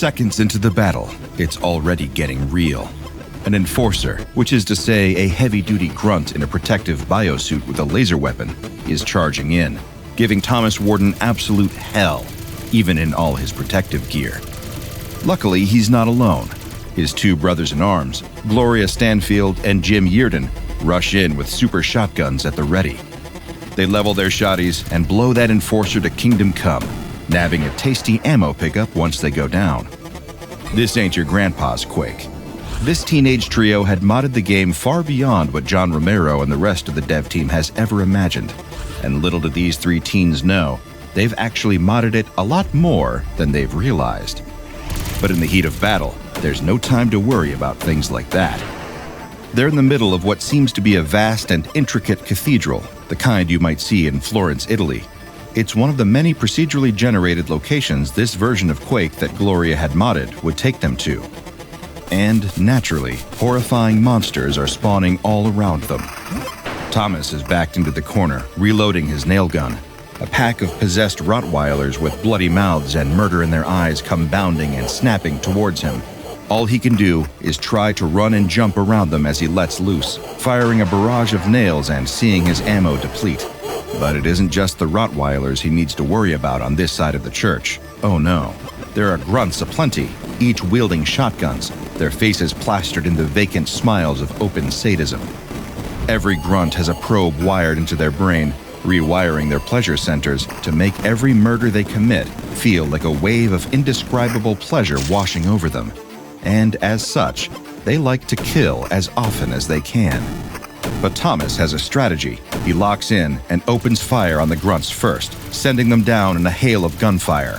Seconds into the battle, it's already getting real. An enforcer, which is to say a heavy-duty grunt in a protective biosuit with a laser weapon, is charging in, giving Thomas Warden absolute hell, even in all his protective gear. Luckily, he's not alone. His two brothers-in-arms, Gloria Stanfield and Jim Yearden, rush in with super shotguns at the ready. They level their shotties and blow that enforcer to kingdom come, nabbing a tasty ammo pickup once they go down. This ain't your grandpa's Quake. This teenage trio had modded the game far beyond what John Romero and the rest of the dev team has ever imagined. And little do these three teens know, they've actually modded it a lot more than they've realized. But in the heat of battle, there's no time to worry about things like that. They're in the middle of what seems to be a vast and intricate cathedral, the kind you might see in Florence, Italy. It's one of the many procedurally generated locations this version of Quake that Gloria had modded would take them to. And, naturally, horrifying monsters are spawning all around them. Thomas is backed into the corner, reloading his nail gun. A pack of possessed Rottweilers with bloody mouths and murder in their eyes come bounding and snapping towards him. All he can do is try to run and jump around them as he lets loose, firing a barrage of nails and seeing his ammo deplete. But it isn't just the Rottweilers he needs to worry about on this side of the church. Oh no. There are grunts aplenty, each wielding shotguns, their faces plastered in the vacant smiles of open sadism. Every grunt has a probe wired into their brain, rewiring their pleasure centers to make every murder they commit feel like a wave of indescribable pleasure washing over them. And as such, they like to kill as often as they can. But Thomas has a strategy. He locks in and opens fire on the grunts first, sending them down in a hail of gunfire.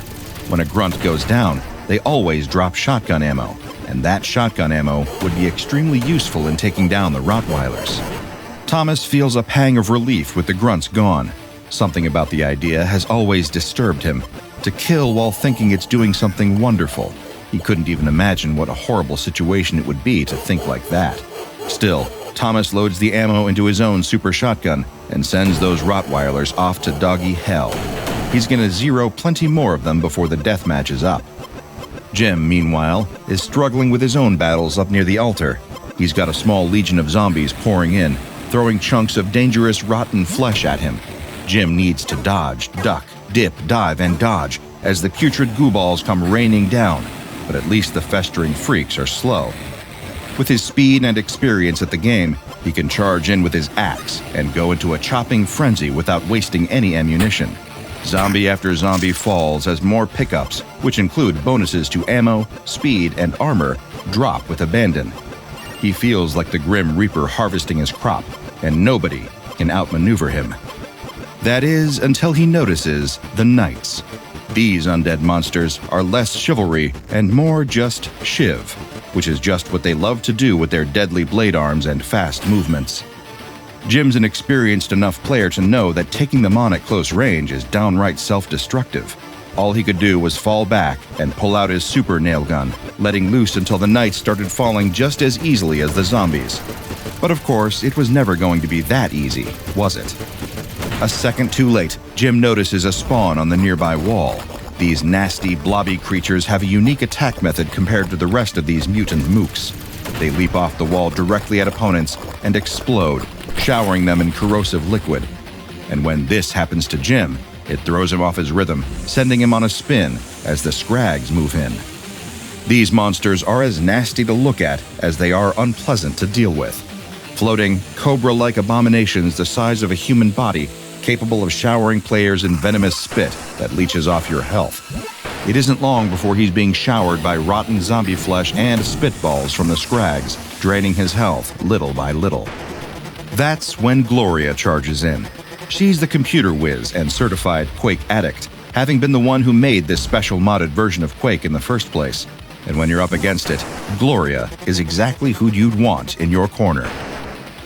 When a grunt goes down, they always drop shotgun ammo, and that shotgun ammo would be extremely useful in taking down the Rottweilers. Thomas feels a pang of relief with the grunts gone. Something about the idea has always disturbed him. To kill while thinking it's doing something wonderful. He couldn't even imagine what a horrible situation it would be to think like that. Still, Thomas loads the ammo into his own super shotgun and sends those Rottweilers off to doggy hell. He's gonna zero plenty more of them before the deathmatch is up. Jim, meanwhile, is struggling with his own battles up near the altar. He's got a small legion of zombies pouring in, throwing chunks of dangerous, rotten flesh at him. Jim needs to dodge, duck, dip, dive, and dodge as the putrid goo balls come raining down, but at least the festering freaks are slow. With his speed and experience at the game, he can charge in with his axe and go into a chopping frenzy without wasting any ammunition. Zombie after zombie falls as more pickups, which include bonuses to ammo, speed, and armor, drop with abandon. He feels like the Grim Reaper harvesting his crop, and nobody can outmaneuver him. That is, until he notices the knights. These undead monsters are less chivalry and more just shiv, which is just what they love to do with their deadly blade arms and fast movements. Jim's an experienced enough player to know that taking them on at close range is downright self-destructive. All he could do was fall back and pull out his super nail gun, letting loose until the knights started falling just as easily as the zombies. But of course, it was never going to be that easy, was it? A second too late, Jim notices a spawn on the nearby wall. These nasty, blobby creatures have a unique attack method compared to the rest of these mutant mooks. They leap off the wall directly at opponents and explode, showering them in corrosive liquid. And when this happens to Jim, it throws him off his rhythm, sending him on a spin as the scrags move in. These monsters are as nasty to look at as they are unpleasant to deal with. Floating, cobra-like abominations the size of a human body, capable of showering players in venomous spit that leaches off your health. It isn't long before he's being showered by rotten zombie flesh and spitballs from the scrags, draining his health little by little. That's when Gloria charges in. She's the computer whiz and certified Quake addict, having been the one who made this special modded version of Quake in the first place. And when you're up against it, Gloria is exactly who you'd want in your corner.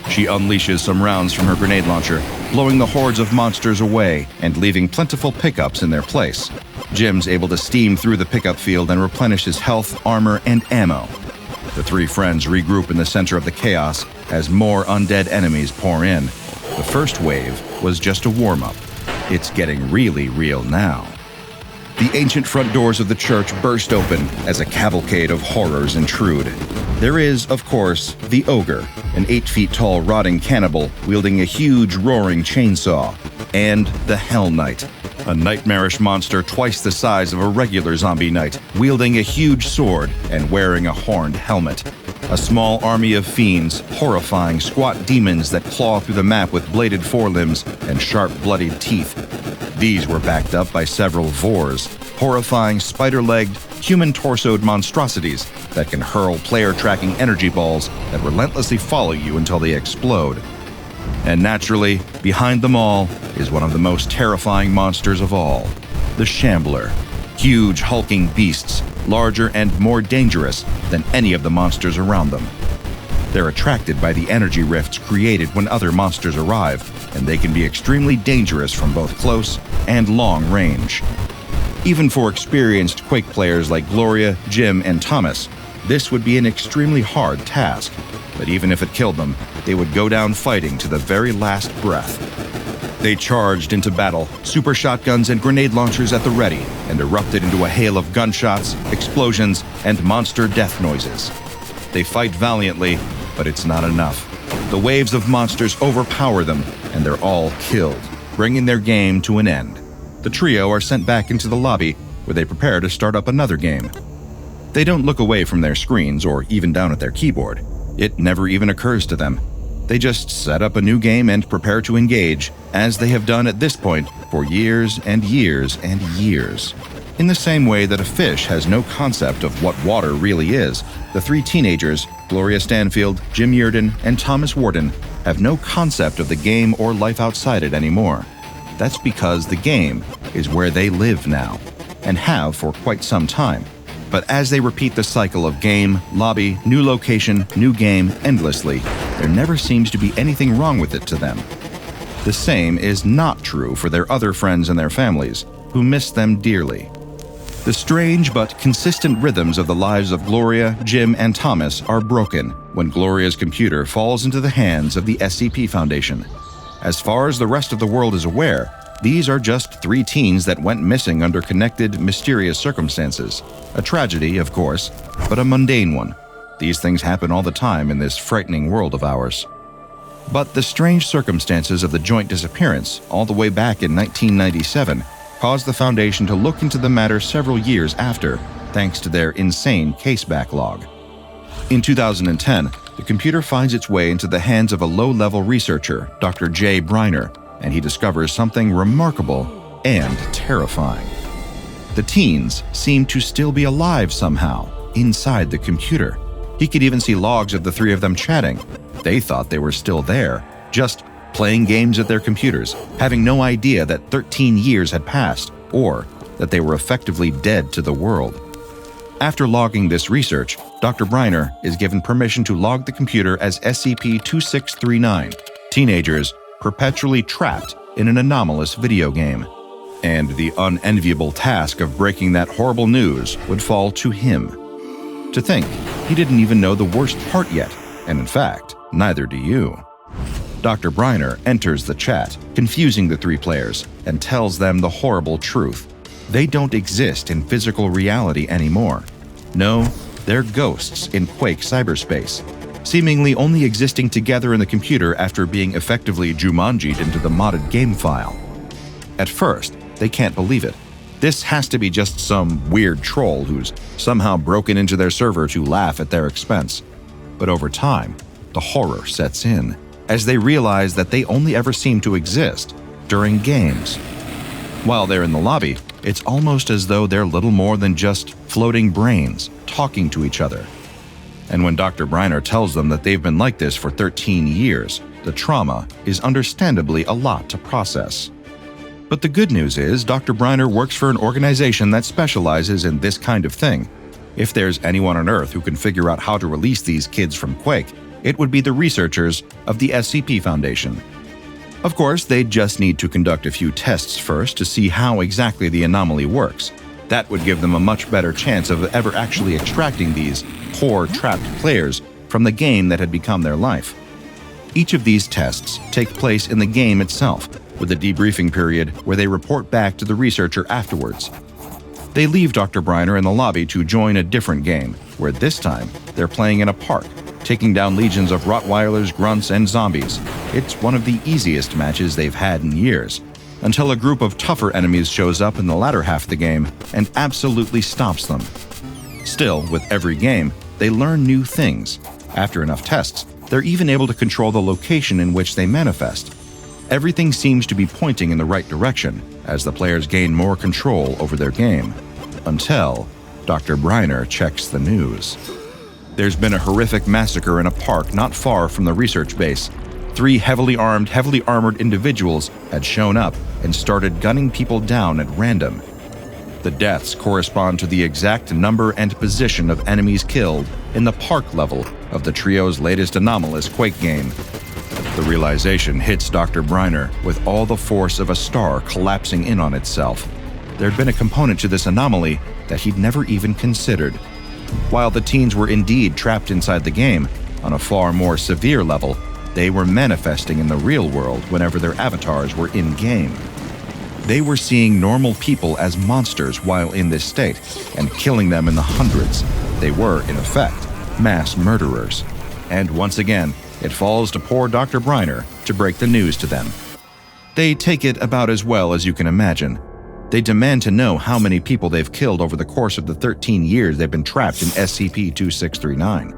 She unleashes some rounds from her grenade launcher, blowing the hordes of monsters away and leaving plentiful pickups in their place. Jim's able to steam through the pickup field and replenish his health, armor, and ammo. The three friends regroup in the center of the chaos as more undead enemies pour in. The first wave was just a warm-up. It's getting really real now. The ancient front doors of the church burst open as a cavalcade of horrors intrude. There is, of course, the ogre, an 8 feet tall rotting cannibal wielding a huge roaring chainsaw, and the Hell Knight, a nightmarish monster twice the size of a regular zombie knight, wielding a huge sword and wearing a horned helmet. A small army of fiends, horrifying squat demons that claw through the map with bladed forelimbs and sharp bloodied teeth. These were backed up by several Vors, horrifying spider-legged, human-torsoed monstrosities that can hurl player-tracking energy balls that relentlessly follow you until they explode. And naturally, behind them all is one of the most terrifying monsters of all, the Shambler. Huge hulking beasts, larger and more dangerous than any of the monsters around them. They're attracted by the energy rifts created when other monsters arrive, and they can be extremely dangerous from both close and long range. Even for experienced Quake players like Gloria, Jim, and Thomas, this would be an extremely hard task, but even if it killed them, they would go down fighting to the very last breath. They charged into battle, super shotguns and grenade launchers at the ready, and erupted into a hail of gunshots, explosions, and monster death noises. They fight valiantly, but it's not enough. The waves of monsters overpower them, and they're all killed, bringing their game to an end. The trio are sent back into the lobby, where they prepare to start up another game. They don't look away from their screens or even down at their keyboard. It never even occurs to them. They just set up a new game and prepare to engage, as they have done at this point for years and years and years. In the same way that a fish has no concept of what water really is, the three teenagers, Gloria Stanfield, Jim Yeardon, and Thomas Warden, have no concept of the game or life outside it anymore. That's because the game is where they live now, and have for quite some time. But as they repeat the cycle of game, lobby, new location, new game endlessly, there never seems to be anything wrong with it to them. The same is not true for their other friends and their families, who miss them dearly. The strange but consistent rhythms of the lives of Gloria, Jim, and Thomas are broken when Gloria's computer falls into the hands of the SCP Foundation. As far as the rest of the world is aware, these are just 3 teens that went missing under connected, mysterious circumstances. A tragedy, of course, but a mundane one. These things happen all the time in this frightening world of ours. But the strange circumstances of the joint disappearance, all the way back in 1997, caused the Foundation to look into the matter several years after, thanks to their insane case backlog. In 2010, the computer finds its way into the hands of a low-level researcher, Dr. J. Briner, and he discovers something remarkable and terrifying. The teens seem to still be alive somehow, inside the computer. He could even see logs of the 3 of them chatting. They thought they were still there, just playing games at their computers, having no idea that 13 years had passed, or that they were effectively dead to the world. After logging this research, Dr. Briner is given permission to log the computer as SCP-2639, teenagers perpetually trapped in an anomalous video game. And the unenviable task of breaking that horrible news would fall to him. To think, he didn't even know the worst part yet, and in fact, neither do you. Dr. Briner enters the chat, confusing the 3 players, and tells them the horrible truth. They don't exist in physical reality anymore. No, they're ghosts in Quake cyberspace, seemingly only existing together in the computer after being effectively Jumanji'd into the modded game file. At first, they can't believe it. This has to be just some weird troll who's somehow broken into their server to laugh at their expense. But over time, the horror sets in, as they realize that they only ever seem to exist during games. While they're in the lobby, it's almost as though they're little more than just floating brains talking to each other. And when Dr. Briner tells them that they've been like this for 13 years, the trauma is understandably a lot to process. But the good news is Dr. Briner works for an organization that specializes in this kind of thing. If there's anyone on Earth who can figure out how to release these kids from Quake, it would be the researchers of the SCP Foundation. Of course, they'd just need to conduct a few tests first to see how exactly the anomaly works. That would give them a much better chance of ever actually extracting these poor, trapped players from the game that had become their life. Each of these tests take place in the game itself, with a debriefing period where they report back to the researcher afterwards. They leave Dr. Briner in the lobby to join a different game, where this time they're playing in a park, taking down legions of Rottweilers, grunts, and zombies. It's one of the easiest matches they've had in years, until a group of tougher enemies shows up in the latter half of the game and absolutely stops them. Still, with every game, they learn new things. After enough tests, they're even able to control the location in which they manifest. Everything seems to be pointing in the right direction as the players gain more control over their game. Until Dr. Briner checks the news. There's been a horrific massacre in a park not far from the research base. 3 heavily armed, heavily armored individuals had shown up and started gunning people down at random. The deaths correspond to the exact number and position of enemies killed in the park level of the trio's latest anomalous Quake game. The realization hits Dr. Briner with all the force of a star collapsing in on itself. There'd been a component to this anomaly that he'd never even considered. While the teens were indeed trapped inside the game, on a far more severe level, they were manifesting in the real world whenever their avatars were in-game. They were seeing normal people as monsters while in this state, and killing them in the hundreds. They were, in effect, mass murderers. And once again, it falls to poor Dr. Briner to break the news to them. They take it about as well as you can imagine. They demand to know how many people they've killed over the course of the 13 years they've been trapped in SCP-2639.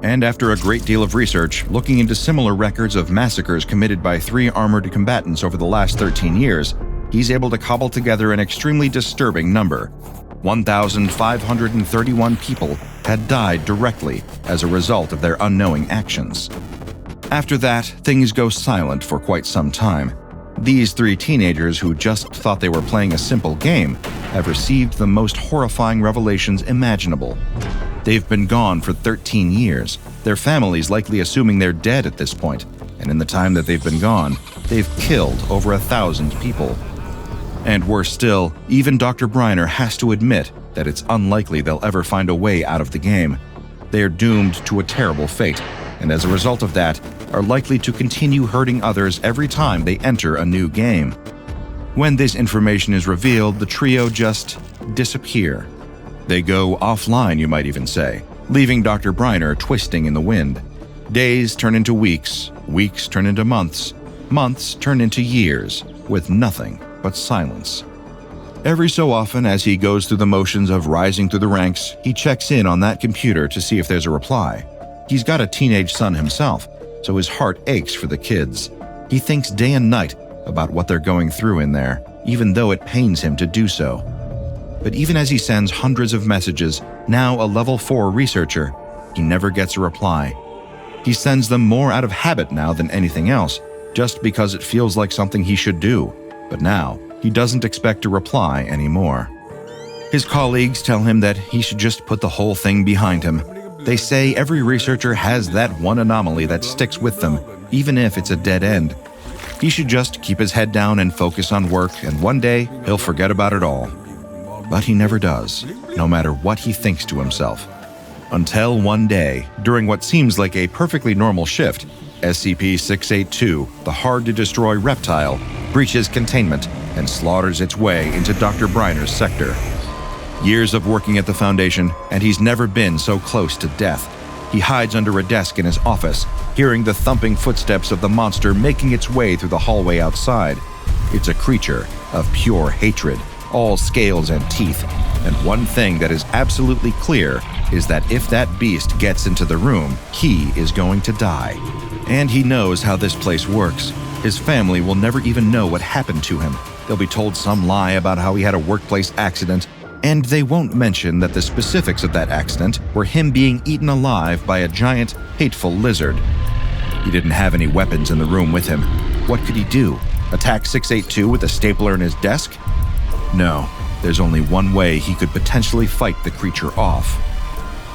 And after a great deal of research, looking into similar records of massacres committed by 3 armored combatants over the last 13 years, he's able to cobble together an extremely disturbing number. 1,531 people had died directly as a result of their unknowing actions. After that, things go silent for quite some time. These 3 teenagers who just thought they were playing a simple game have received the most horrifying revelations imaginable. They've been gone for 13 years, their families likely assuming they're dead at this point, and in the time that they've been gone, they've killed over 1,000 people. And worse still, even Dr. Briner has to admit that it's unlikely they'll ever find a way out of the game. They're doomed to a terrible fate, and as a result of that, are likely to continue hurting others every time they enter a new game. When this information is revealed, the trio just disappear. They go offline, you might even say, leaving Dr. Briner twisting in the wind. Days turn into weeks, weeks turn into months, months turn into years, with nothing but silence. Every so often, as he goes through the motions of rising through the ranks, he checks in on that computer to see if there's a reply. He's got a teenage son himself, so his heart aches for the kids. He thinks day and night about what they're going through in there, even though it pains him to do so. But even as he sends hundreds of messages, now a level 4 researcher, he never gets a reply. He sends them more out of habit now than anything else, just because it feels like something he should do. But now, he doesn't expect a reply anymore. His colleagues tell him that he should just put the whole thing behind him. They say every researcher has that one anomaly that sticks with them, even if it's a dead end. He should just keep his head down and focus on work, and one day he'll forget about it all. But he never does, no matter what he thinks to himself. Until one day, during what seems like a perfectly normal shift, SCP-682, the hard-to-destroy reptile, breaches containment and slaughters its way into Dr. Briner's sector. Years of working at the Foundation, and he's never been so close to death. He hides under a desk in his office, hearing the thumping footsteps of the monster making its way through the hallway outside. It's a creature of pure hatred, all scales and teeth, and one thing that is absolutely clear is that if that beast gets into the room, he is going to die. And he knows how this place works. His family will never even know what happened to him. They'll be told some lie about how he had a workplace accident, and they won't mention that the specifics of that accident were him being eaten alive by a giant, hateful lizard. He didn't have any weapons in the room with him. What could he do? Attack 682 with a stapler in his desk? No, there's only one way he could potentially fight the creature off.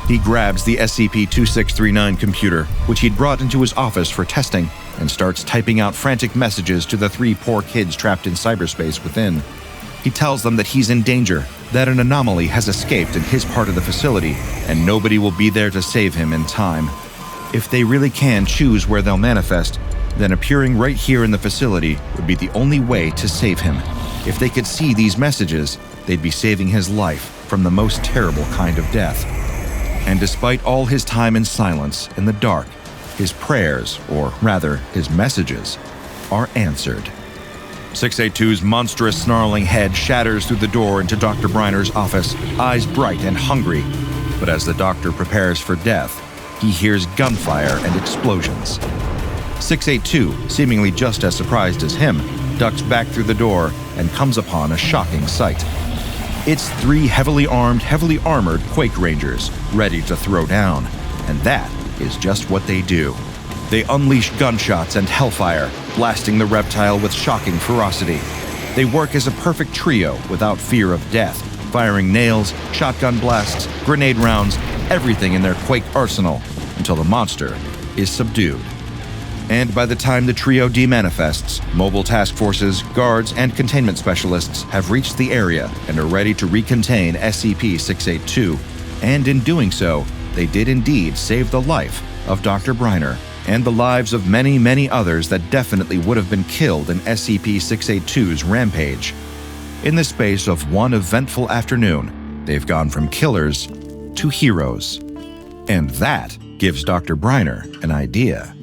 He grabs the SCP-2639 computer, which he'd brought into his office for testing, and starts typing out frantic messages to the 3 poor kids trapped in cyberspace within. He tells them that he's in danger, that an anomaly has escaped in his part of the facility, and nobody will be there to save him in time. If they really can choose where they'll manifest, then appearing right here in the facility would be the only way to save him. If they could see these messages, they'd be saving his life from the most terrible kind of death. And despite all his time in silence, in the dark, his prayers, or rather his messages, are answered. 682's monstrous snarling head shatters through the door into Dr. Briner's office, eyes bright and hungry. But as the doctor prepares for death, he hears gunfire and explosions. 682, seemingly just as surprised as him, ducks back through the door and comes upon a shocking sight. It's 3 heavily armed, heavily armored Quake Rangers, ready to throw down. And that is just what they do. They unleash gunshots and hellfire, blasting the reptile with shocking ferocity. They work as a perfect trio without fear of death, firing nails, shotgun blasts, grenade rounds, everything in their Quake arsenal, until the monster is subdued. And by the time the trio demanifests, mobile task forces, guards, and containment specialists have reached the area and are ready to recontain SCP-682, and in doing so, they did indeed save the life of Dr. Briner, and the lives of many, many others that definitely would have been killed in SCP-682's rampage. In the space of one eventful afternoon, they've gone from killers to heroes. And that gives Dr. Briner an idea.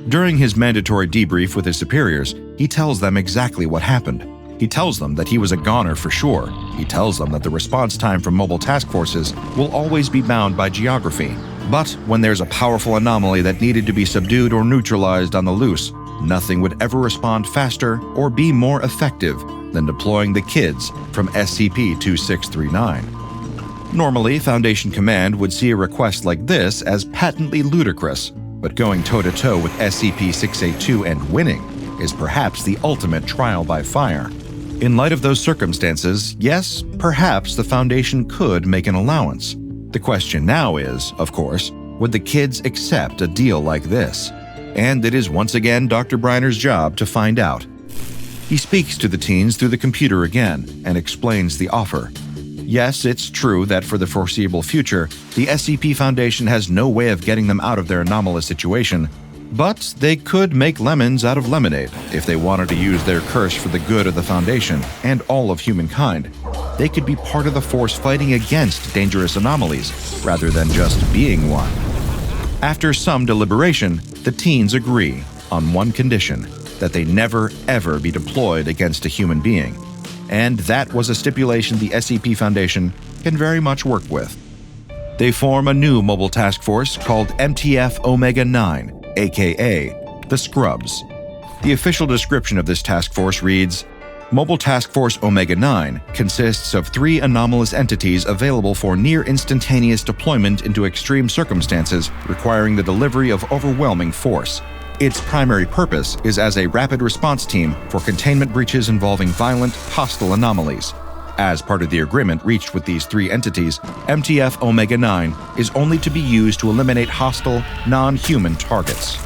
During his mandatory debrief with his superiors, he tells them exactly what happened. He tells them that he was a goner for sure. He tells them that the response time from mobile task forces will always be bound by geography. But when there's a powerful anomaly that needed to be subdued or neutralized on the loose, nothing would ever respond faster or be more effective than deploying the kids from SCP-2639. Normally, Foundation Command would see a request like this as patently ludicrous, but going toe-to-toe with SCP-682 and winning is perhaps the ultimate trial by fire. In light of those circumstances, yes, perhaps the Foundation could make an allowance. The question now is, of course, would the kids accept a deal like this? And it is once again Dr. Briner's job to find out. He speaks to the teens through the computer again and explains the offer. Yes, it's true that for the foreseeable future, the SCP Foundation has no way of getting them out of their anomalous situation, but they could make lemons out of lemonade if they wanted to use their curse for the good of the Foundation and all of humankind. They could be part of the force fighting against dangerous anomalies, rather than just being one. After some deliberation, the teens agree on one condition, that they never ever be deployed against a human being. And that was a stipulation the SCP Foundation can very much work with. They form a new mobile task force called MTF Omega-9, aka the Scrubs. The official description of this task force reads, Mobile Task Force Omega-9 consists of 3 anomalous entities available for near-instantaneous deployment into extreme circumstances requiring the delivery of overwhelming force. Its primary purpose is as a rapid response team for containment breaches involving violent, hostile anomalies. As part of the agreement reached with these 3 entities, MTF Omega-9 is only to be used to eliminate hostile, non-human targets.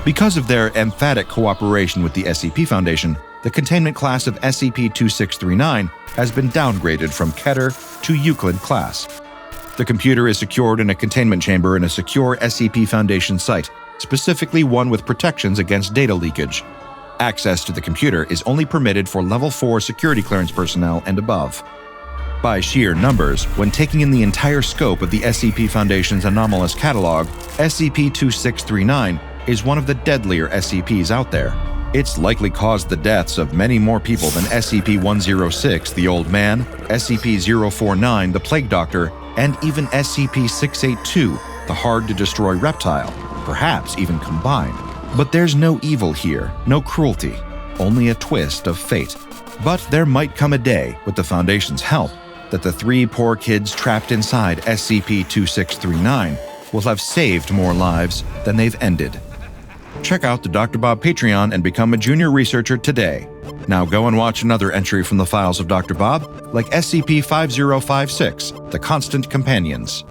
Because of their emphatic cooperation with the SCP Foundation, the containment class of SCP-2639 has been downgraded from Keter to Euclid class. The computer is secured in a containment chamber in a secure SCP Foundation site, specifically one with protections against data leakage. Access to the computer is only permitted for Level 4 security clearance personnel and above. By sheer numbers, when taking in the entire scope of the SCP Foundation's anomalous catalog, SCP-2639 is one of the deadlier SCPs out there. It's likely caused the deaths of many more people than SCP-106, the Old Man, SCP-049, the Plague Doctor, and even SCP-682, the hard-to-destroy reptile, perhaps even combined. But there's no evil here, no cruelty, only a twist of fate. But there might come a day, with the Foundation's help, that the 3 poor kids trapped inside SCP-2639 will have saved more lives than they've ended. Check out the DrBob Patreon and become a junior researcher today. Now go and watch another entry from the files of DrBob, like SCP-5056, The Constant Companions.